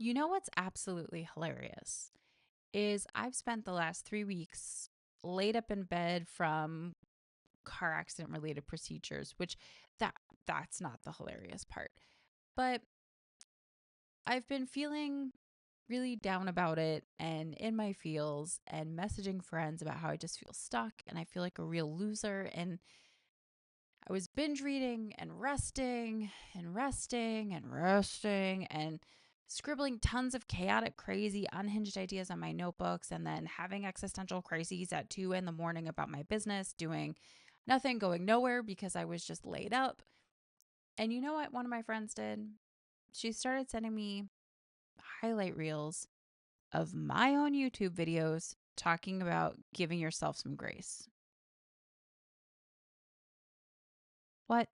You know what's absolutely hilarious is I've spent the last 3 weeks laid up in bed from car accident related procedures, which that that's not the hilarious part. But I've been feeling really down about it and in my feels and messaging friends about how I just feel stuck and I feel like a real loser. And I was binge reading and resting and resting and resting and scribbling tons of chaotic, crazy, unhinged ideas on my notebooks and then having existential crises at 2 in the morning about my business, doing nothing, going nowhere because I was just laid up. And you know what one of my friends did? She started sending me highlight reels of my own YouTube videos talking about giving yourself some grace. What?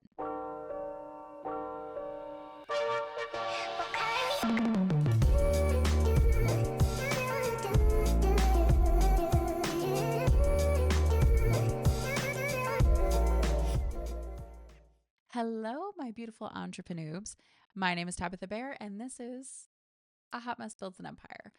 Hello, my beautiful entrepreneurs. My name is Tabitha Bear, and this is A Hot Mess Builds an Empire.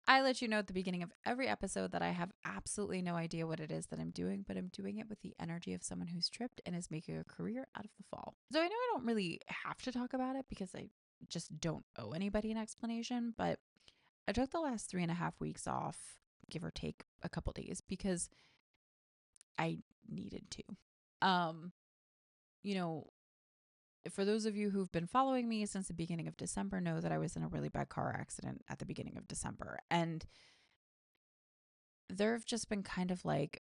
I let you know at the beginning of every episode that I have absolutely no idea what it is that I'm doing, but I'm doing it with the energy of someone who's tripped and is making a career out of the fall. So I know I don't really have to talk about it because I just don't owe anybody an explanation, but I took the last 3.5 weeks off, give or take a couple days, because I needed to. Um, you know, for those of you who've been following me since the beginning of December know that I was in a really bad car accident at the beginning of December. And there have just been kind of like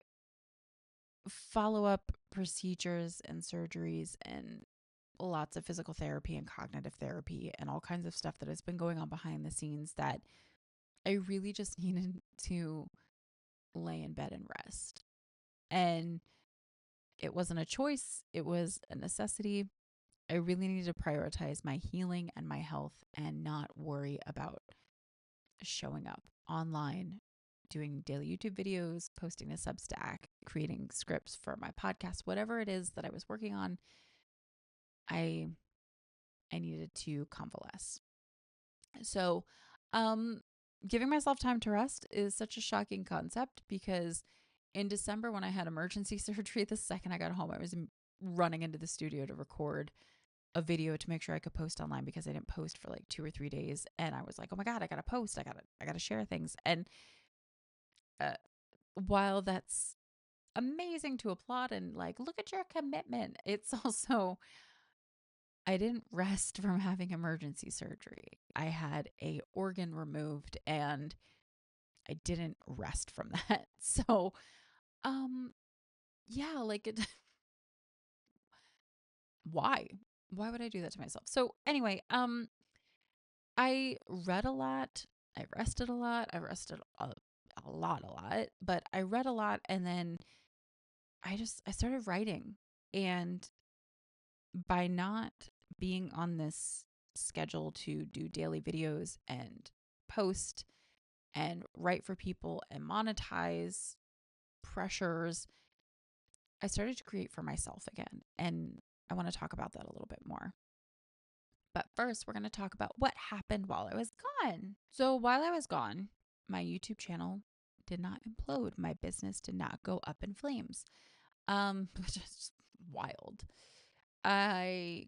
follow up procedures and surgeries and lots of physical therapy and cognitive therapy and all kinds of stuff that has been going on behind the scenes that I really just needed to lay in bed and rest. And it wasn't a choice, it was a necessity. I really need to prioritize my healing and my health and not worry about showing up online, doing daily YouTube videos, posting a Substack, creating scripts for my podcast, whatever it is that I was working on. I needed to convalesce. So, giving myself time to rest is such a shocking concept because in December when I had emergency surgery, the second I got home, I was running into the studio to record a video to make sure I could post online because I didn't post for like 2 or 3 days. And I was like, oh my God, I gotta post. I gotta share things. And uh, while that's amazing to applaud and like, look at your commitment, it's also, I didn't rest from having emergency surgery. I had a organ removed and I didn't rest from that. So, um, yeah, like it, why? Why would I do that to myself? So anyway, I read a lot. I rested a lot. I rested a lot, but I read a lot and then I started writing. And by not being on this schedule to do daily videos and post and write for people and monetize pressures, I started to create for myself again. And I want to talk about that a little bit more. But first, we're going to talk about what happened while I was gone. So, while I was gone, my YouTube channel did not implode. My business did not go up in flames, which is wild. I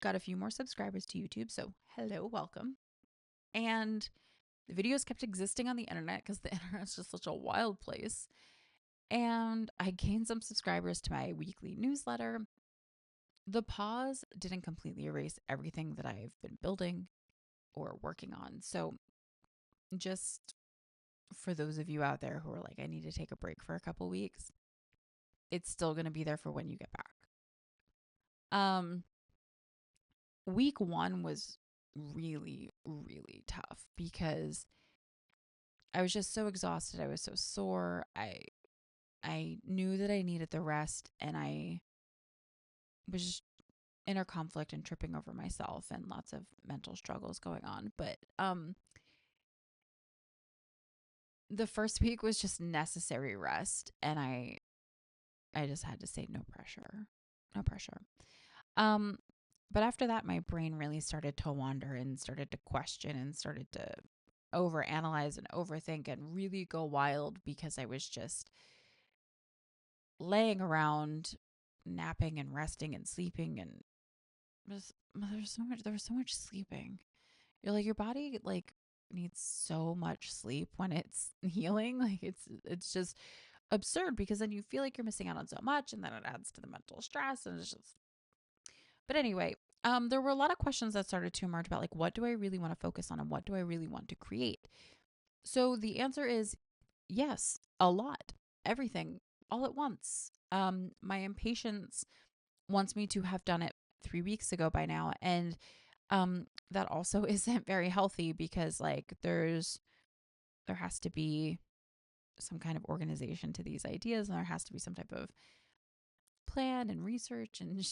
got a few more subscribers to YouTube. So, hello, welcome. And the videos kept existing on the internet because the internet is just such a wild place. And I gained some subscribers to my weekly newsletter. The pause didn't completely erase everything that I've been building or working on. So, just for those of you out there who are like, I need to take a break for a couple weeks, it's still going to be there for when you get back. Week 1 was really, really tough because I was just so exhausted. I was so sore. I knew that I needed the rest and I was just inner conflict and tripping over myself and lots of mental struggles going on. But the first week was just necessary rest and I just had to say no pressure. No pressure. Um But after that, my brain really started to wander and started to question and started to overanalyze and overthink and really go wild because I was just laying around napping and resting and sleeping and there was so much sleeping. You're like your body like needs so much sleep when it's healing. Like it's just absurd because then you feel like you're missing out on so much and then it adds to the mental stress and it's just but anyway, there were a lot of questions that started to emerge about like what do I really want to focus on and what do I really want to create? So the answer is yes, a lot. Everything all at once. My impatience wants me to have done it 3 weeks ago by now. And that also isn't very healthy because like there has to be some kind of organization to these ideas and there has to be some type of plan and research and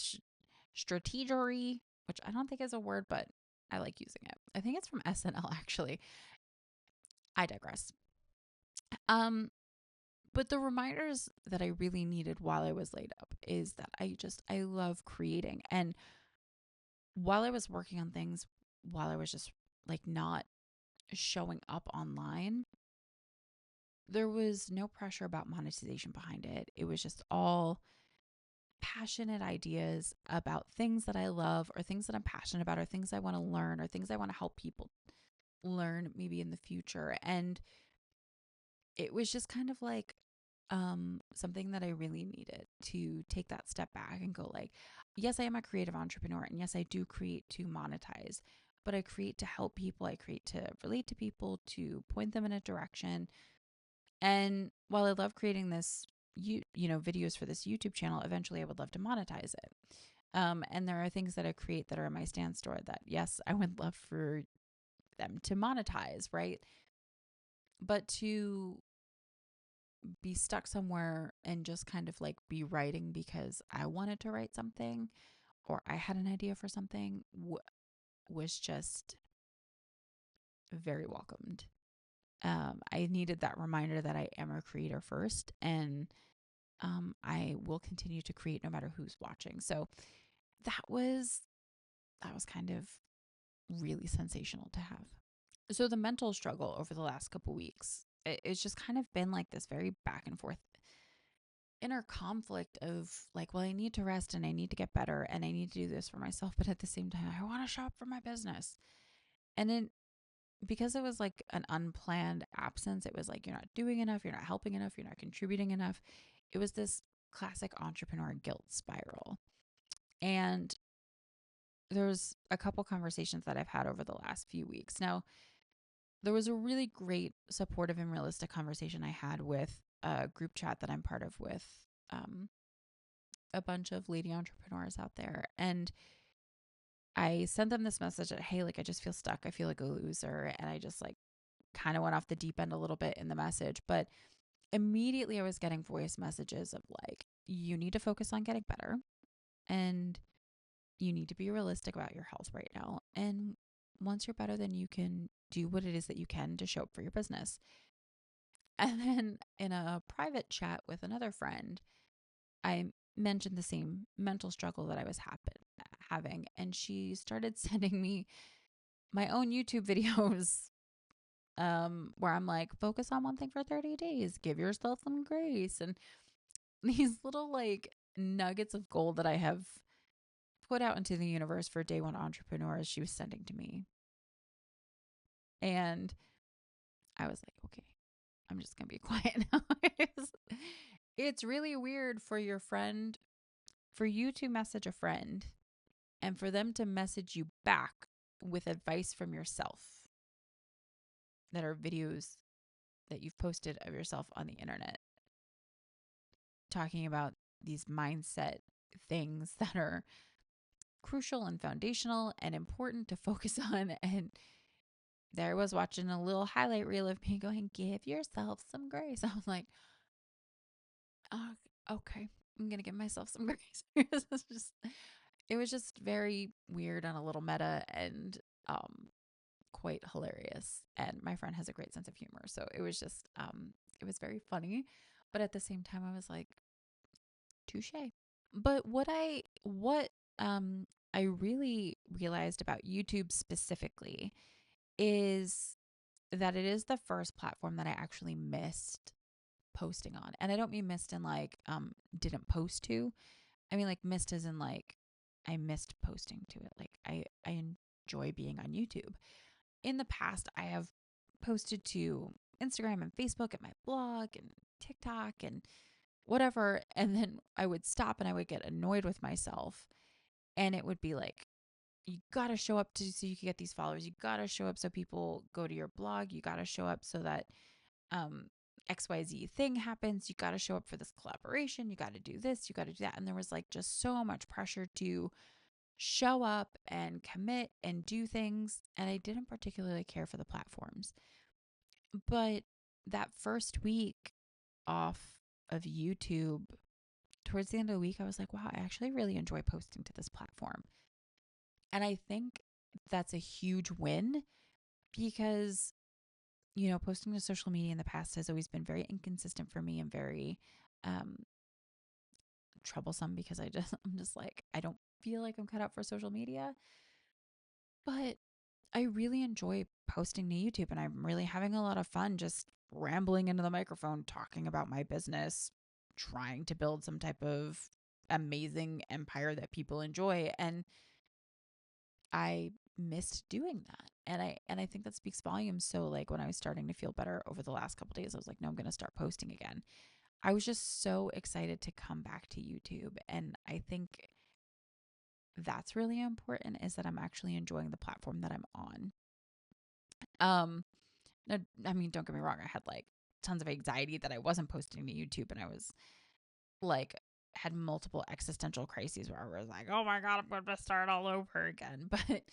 strategery, which I don't think is a word, but I like using it. I think it's from SNL actually. I digress. Um, but the reminders that I really needed while I was laid up is that I love creating. And while I was working on things, while I was just like not showing up online, there was no pressure about monetization behind it. It was just all passionate ideas about things that I love or things that I'm passionate about or things I want to learn or things I want to help people learn maybe in the future. And it was just kind of like something that I really needed to take that step back and go like, yes, I am a creative entrepreneur and yes, I do create to monetize, but I create to help people. I create to relate to people, to point them in a direction. And while I love creating this, videos for this YouTube channel, eventually I would love to monetize it. And there are things that I create that are in my stand store that, yes, I would love for them to monetize, right? But to be stuck somewhere and just kind of like be writing because I wanted to write something or I had an idea for something was just very welcomed. I needed that reminder that I am a creator first and I will continue to create no matter who's watching. So that was kind of really sensational to have. So the mental struggle over the last couple weeks, it's just kind of been like this very back and forth inner conflict of like, well, I need to rest and I need to get better and I need to do this for myself, but at the same time, I want to show up for my business. And then because it was like an unplanned absence, it was like you're not doing enough, you're not helping enough, you're not contributing enough. It was this classic entrepreneur guilt spiral. And there's a couple conversations that I've had over the last few weeks. Now, there was a really great, supportive, and realistic conversation I had with a group chat that I'm part of with um, a bunch of lady entrepreneurs out there. And I sent them this message that, hey, like, I just feel stuck. I feel like a loser. And I just like kind of went off the deep end a little bit in the message. But immediately I was getting voice messages of like, you need to focus on getting better and you need to be realistic about your health right now. And once you're better, then you can do what it is that you can to show up for your business. And then in a private chat with another friend, I mentioned the same mental struggle that I was having. And she started sending me my own YouTube videos where I'm like, focus on one thing for 30 days, give yourself some grace. And these little like nuggets of gold that I have put out into the universe for day one entrepreneurs, she was sending to me. And I was like, okay, I'm just going to be quiet now. It's really weird for your friend, for you to message a friend and for them to message you back with advice from yourself that are videos that you've posted of yourself on the internet, talking about these mindset things that are crucial and foundational and important to focus on. And there I was watching a little highlight reel of me going, give yourself some grace. I was like, oh, okay, I'm going to give myself some grace. It was just very weird and a little meta and quite hilarious. And my friend has a great sense of humor. So it was just, it was very funny. But at the same time, I was like, touche. But what I really realized about YouTube specifically is that it is the first platform that I actually missed posting on. And I don't mean missed in like didn't post to. I mean like missed as in like I missed posting to it. Like I enjoy being on YouTube. In the past I have posted to Instagram and Facebook and my blog and TikTok and whatever, and then I would stop and I would get annoyed with myself, and it would be like, you got to show up to so you can get these followers. You got to show up so people go to your blog. You got to show up so that um XYZ thing happens. You got to show up for this collaboration. You got to do this, you got to do that. And there was like just so much pressure to show up and commit and do things, and I didn't particularly care for the platforms. But that first week off of YouTube, towards the end of the week, I was like, wow, I actually really enjoy posting to this platform. And I think that's a huge win because, posting to social media in the past has always been very inconsistent for me and very um, troublesome because I'm just like, I don't feel like I'm cut out for social media. But I really enjoy posting to YouTube and I'm really having a lot of fun just rambling into the microphone, talking about my business, trying to build some type of amazing empire that people enjoy. And I missed doing that. And I think that speaks volumes. So like when I was starting to feel better over the last couple of days, I was like, no, I'm going to start posting again. I was just so excited to come back to YouTube. And I think that's really important is that I'm actually enjoying the platform that I'm on. No, I mean, don't get me wrong. I had like tons of anxiety that I wasn't posting to YouTube, and I was like, had multiple existential crises where I was like, oh my God, I'm going to start all over again. But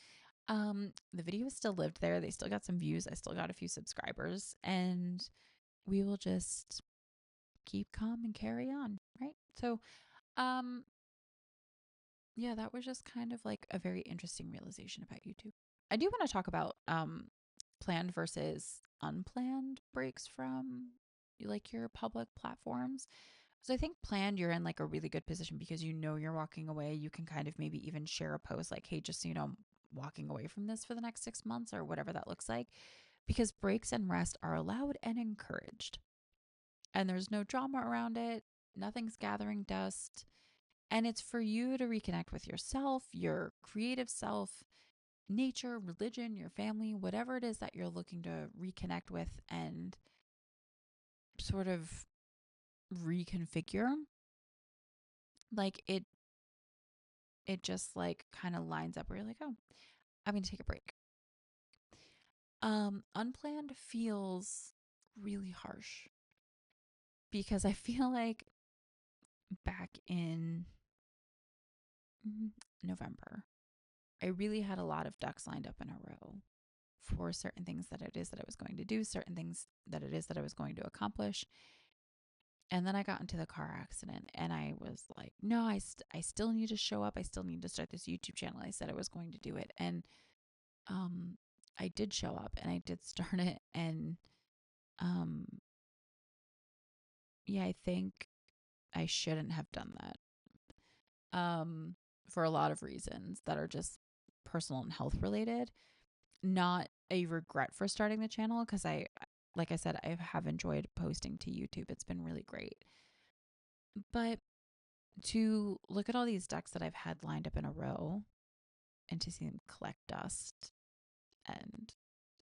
the video still lived there. They still got some views. I still got a few subscribers, and we will just keep calm and carry on. Right. So, um, yeah, that was just kind of like a very interesting realization about YouTube. I do want to talk about planned versus unplanned breaks from like your public platforms. So I think planned, you're in like a really good position because you're walking away. You can kind of maybe even share a post like, hey, just so you know, I'm walking away from this for the next 6 months or whatever that looks like, because breaks and rest are allowed and encouraged. And there's no drama around it. Nothing's gathering dust. And it's for you to reconnect with yourself, your creative self, nature, religion, your family, whatever it is that you're looking to reconnect with and sort of reconfigure. Like it just like kind of lines up where you're like, oh, I'm going to take a break. Unplanned feels really harsh because I feel like back in November, I really had a lot of ducks lined up in a row for certain things that it is that I was going to do, certain things that it is that I was going to accomplish. And then I got into the car accident and I was like, no, I still need to show up. I still need to start this YouTube channel. I said I was going to do it. And um, I did show up and I did start it. And um, yeah, I think I shouldn't have done that for a lot of reasons that are just personal and health related. Not a regret for starting the channel because like I said, I have enjoyed posting to YouTube. It's been really great. But to look at all these ducks that I've had lined up in a row and to see them collect dust and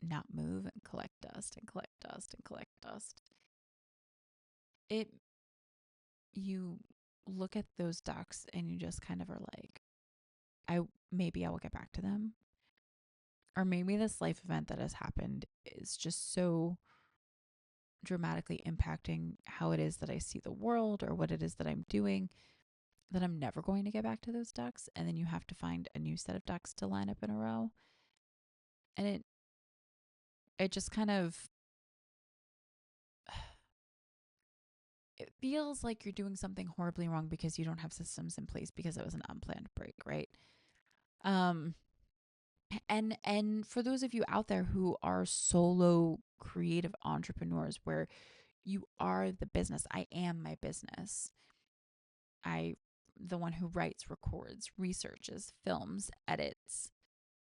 not move and collect dust and collect dust and collect dust, it, you look at those ducks and you just kind of are like, maybe I will get back to them. Or maybe this life event that has happened is just so dramatically impacting how it is that I see the world or what it is that I'm doing that I'm never going to get back to those ducks. And then you have to find a new set of ducks to line up in a row. And it just kind of, it feels like you're doing something horribly wrong because you don't have systems in place because it was an unplanned break, right? Um, and for those of you out there who are solo creative entrepreneurs where you are the business, I am my business. I the one who writes, records, researches, films, edits.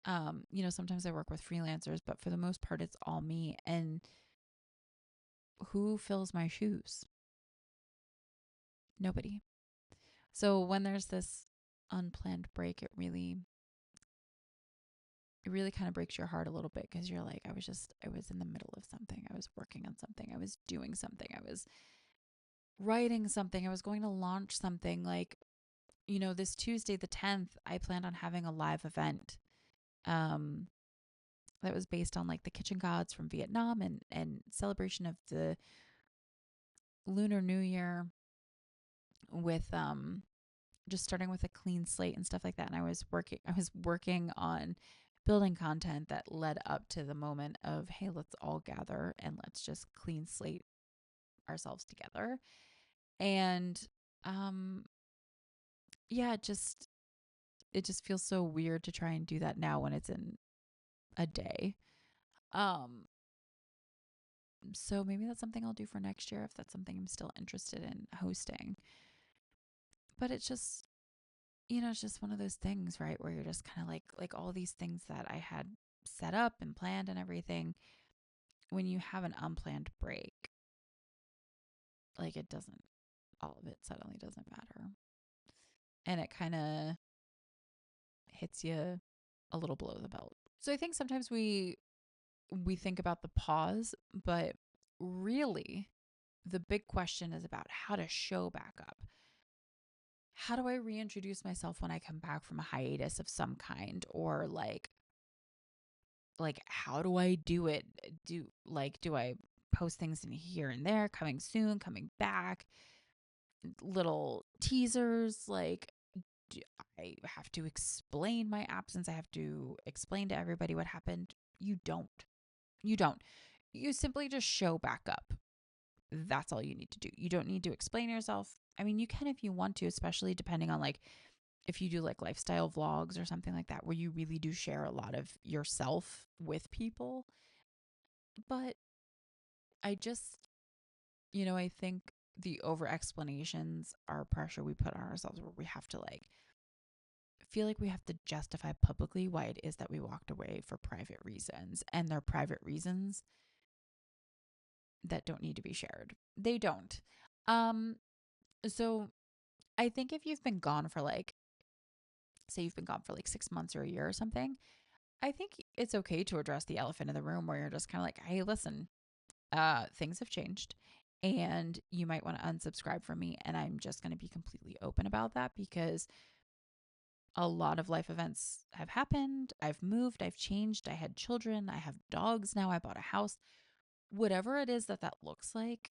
Sometimes I work with freelancers, but for the most part, it's all me. And who fills my shoes? Nobody. So when there's this unplanned break, it really kind of breaks your heart a little bit, because you're like, I was in the middle of something. I was working on something. I was doing something. I was writing something. I was going to launch something. Like, this Tuesday, the 10th, I planned on having a live event um, that was based on like the kitchen gods from Vietnam, and celebration of the Lunar New Year, with just starting with a clean slate and stuff like that. And I was working on building content that led up to the moment of, hey, let's all gather and let's just clean slate ourselves together. And um yeah, it just feels so weird to try and do that now when it's in a day. Um so maybe that's something I'll do for next year, if that's something I'm still interested in hosting. But it's just one of those things, right? Where you're just kind of like all these things that I had set up and planned and everything. When you have an unplanned break, like all of it suddenly doesn't matter. And it kind of hits you a little below the belt. So I think sometimes we think about the pause, but really the big question is about how to show back up. How do I reintroduce myself when I come back from a hiatus of some kind? Or like how do I do it? Do I post things in here and there, coming soon, coming back, little teasers? Like, do I have to explain my absence? I have to explain to everybody what happened? You don't you simply just show back up. That's all you need to do. You don't need to explain yourself. I mean, you can if you want to, especially depending on like if you do like lifestyle vlogs or something like that, where you really do share a lot of yourself with people. But I just, I think the over explanations are pressure we put on ourselves, where we have to like feel like we have to justify publicly why it is that we walked away for private reasons. And they're private reasons that don't need to be shared. They don't. Um, so I think if you've been gone for like, say you've been gone for like 6 months or a year or something, I think it's okay to address the elephant in the room, where you're just kind of like, hey, listen, things have changed and you might want to unsubscribe from me. And I'm just going to be completely open about that, because a lot of life events have happened. I've moved, I've changed, I had children, I have dogs now, I bought a house. Whatever it is that looks like,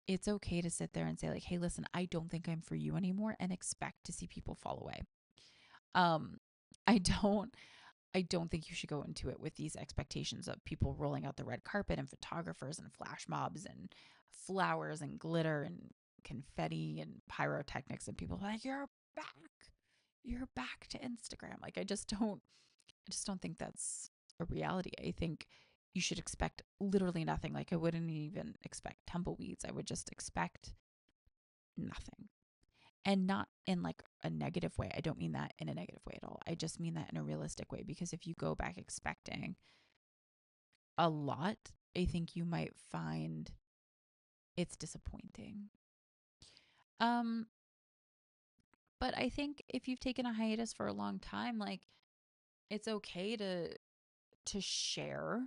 it's okay to sit there and say like, hey, listen, I don't think I'm for you anymore, and expect to see people fall away. Um, I don't I don't think you should go into it with these expectations of people rolling out the red carpet and photographers and flash mobs and flowers and glitter and confetti and pyrotechnics, and people like, you're back. You're back to Instagram. Like, I just don't think that's a reality. I think you should expect literally nothing. Like, I wouldn't even expect tumbleweeds. I would just expect nothing. And not in like a negative way. I don't mean that in a negative way at all. I just mean that in a realistic way, because if you go back expecting a lot, I think you might find it's disappointing. Um but I think if you've taken a hiatus for a long time, like, it's okay to share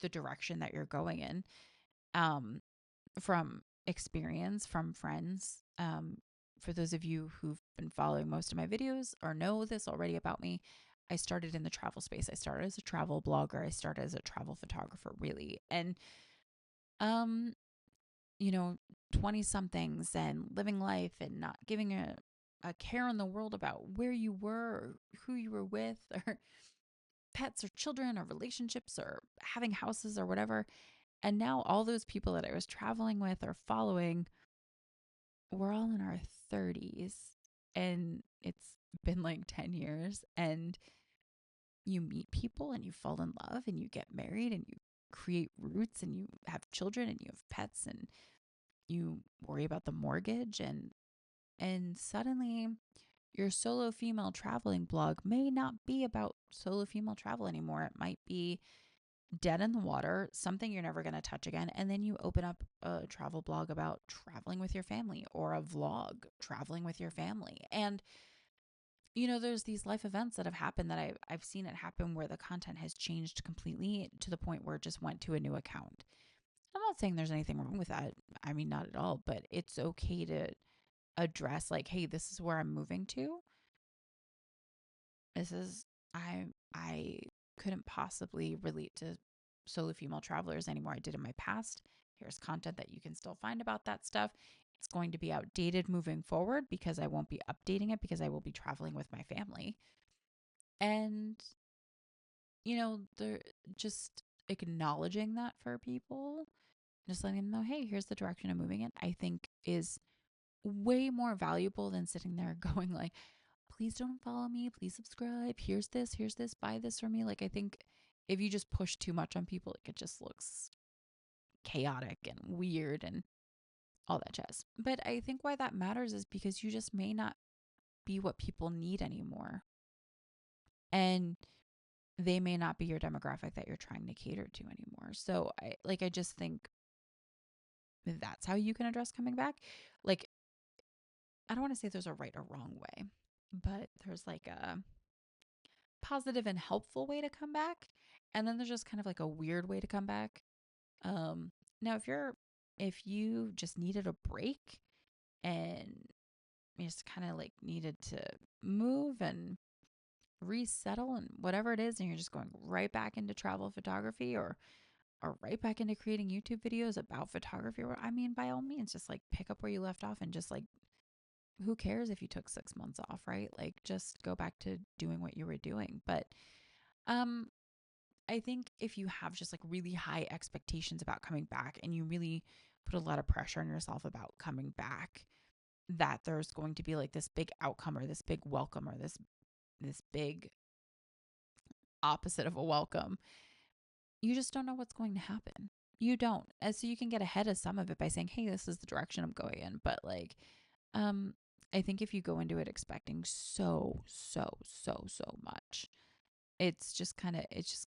the direction that you're going in, um from experience, from friends. For those of you who've been following most of my videos or know this already about me, I started in the travel space. I started as a travel blogger. I started as a travel photographer, really. And, um, 20 somethings and living life and not giving a care in the world about where you were or who you were with, or pets or children or relationships or having houses or whatever. And now all those people that I was traveling with or following, we're all in our 30s, and it's been like 10 years, and you meet people and you fall in love and you get married and you create roots and you have children and you have pets and you worry about the mortgage, And suddenly, your solo female traveling blog may not be about solo female travel anymore. It might be dead in the water, something you're never going to touch again. And then you open up a travel blog about traveling with your family or a vlog traveling with your family. And, there's these life events that have happened that I've seen it happen where the content has changed completely to the point where it just went to a new account. I'm not saying there's anything wrong with that. I mean, not at all, but it's okay to address like, hey, this is where I'm moving to. This is I couldn't possibly relate to solo female travelers anymore. I did in my past. Here's content that you can still find about that stuff. It's going to be outdated moving forward because I won't be updating it because I will be traveling with my family. And they're just acknowledging that for people, just letting them know, hey, here's the direction I'm moving in, I think is way more valuable than sitting there going like, please don't follow me, please subscribe, here's this, buy this for me. Like, I think if you just push too much on people, like, it just looks chaotic and weird and all that jazz. But I think why that matters is because you just may not be what people need anymore. And they may not be your demographic that you're trying to cater to anymore. So I just think that's how you can address coming back. Like, I don't want to say there's a right or wrong way, but there's like a positive and helpful way to come back. And then there's just kind of like a weird way to come back. Now if you just needed a break and you just kind of like needed to move and resettle and whatever it is, and you're just going right back into travel photography or right back into creating YouTube videos about photography, I mean, by all means, just like pick up where you left off and just like, who cares if you took 6 months off, right? Like, just go back to doing what you were doing. But um I think if you have just like really high expectations about coming back and you really put a lot of pressure on yourself about coming back, that there's going to be like this big outcome or this big welcome or this big opposite of a welcome, you just don't know what's going to happen. You don't. And so you can get ahead of some of it by saying, hey, this is the direction I'm going in. But like, um, I think if you go into it expecting so much, it's just going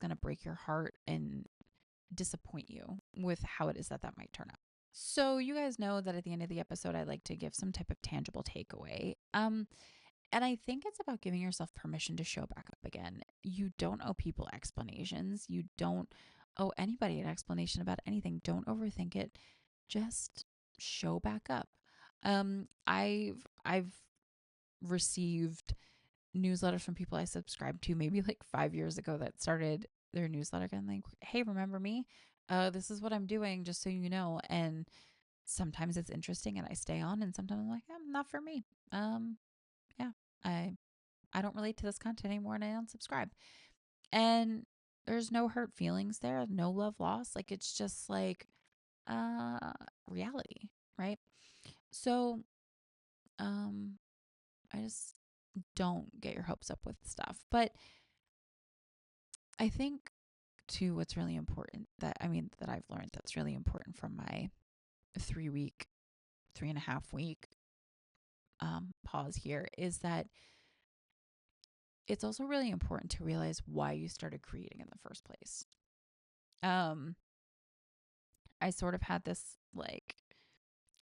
to break your heart and disappoint you with how it is that might turn out. So you guys know that at the end of the episode, I like to give some type of tangible takeaway. And I think it's about giving yourself permission to show back up again. You don't owe people explanations. You don't owe anybody an explanation about anything. Don't overthink it. Just show back up. I've received newsletters from people I subscribed to maybe like 5 years ago that started their newsletter again. Like, hey, remember me? This is what I'm doing, just so you know. And sometimes it's interesting and I stay on, and sometimes I'm like, not for me. Yeah, I I don't relate to this content anymore and I unsubscribe. And there's no hurt feelings there, no love lost. Like, it's just like uh reality, right? So um I just don't get your hopes up with stuff. But I think too what's really important that I've learned that's really important from my 3 week, 3.5 week pause here is that it's also really important to realize why you started creating in the first place. Um, I sort of had this like,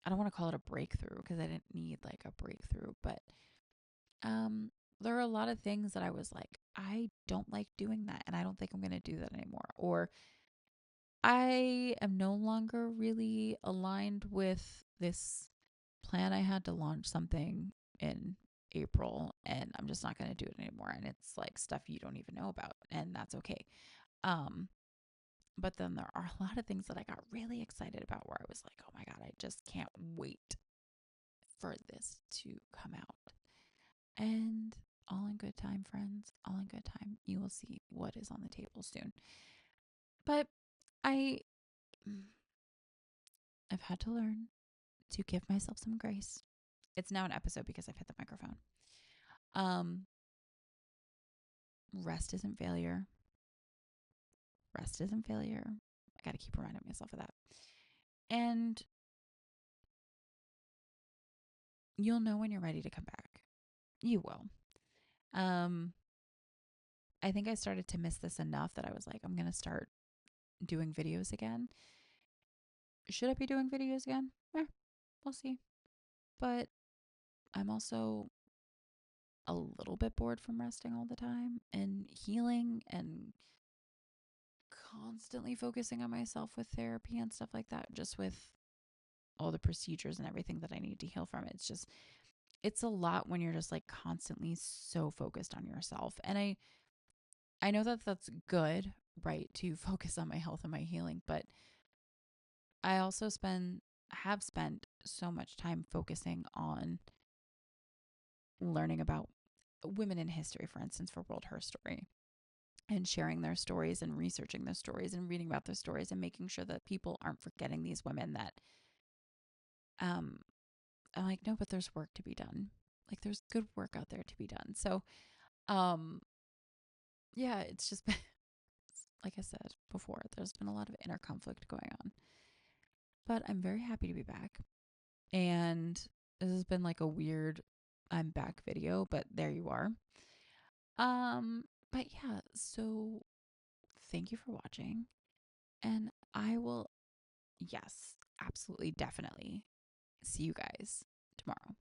I don't want to call it a breakthrough because I didn't need like a breakthrough, but um, there are a lot of things that I was like, I don't like doing that, and I don't think I'm going to do that anymore. Or I am no longer really aligned with this plan I had to launch something in April, and I'm just not going to do it anymore. And it's like stuff you don't even know about, and that's okay. Um, but then there are a lot of things that I got really excited about where I was like, oh my God, I just can't wait for this to come out. And all in good time, friends, all in good time. You will see what is on the table soon. But I, I've had to learn to give myself some grace. It's now an episode because I've hit the microphone. Um, Rest isn't failure. Rest isn't failure. I got to keep reminding myself of that. And you'll know when you're ready to come back. You will. Um, I think I started to miss this enough that I was like, I'm going to start doing videos again. Should I be doing videos again? We'll see. But I'm also a little bit bored from resting all the time and healing and constantly focusing on myself with therapy and stuff like that, just with all the procedures and everything that I need to heal from. It's a lot when you're just like constantly so focused on yourself. And I know that that's good, right? To focus on my health and my healing, but I also have spent so much time focusing on learning about women in history, for instance, for World Her Story, and sharing their stories and researching their stories and reading about their stories and making sure that people aren't forgetting these women that um I'm like, no, but there's work to be done. Like there's good work out there to be done. So um yeah, it's just been like I said before, there's been a lot of inner conflict going on. But I'm very happy to be back. And this has been like a weird I'm back video, but there you are. But yeah, so thank you for watching. And I will, yes, absolutely, definitely see you guys tomorrow.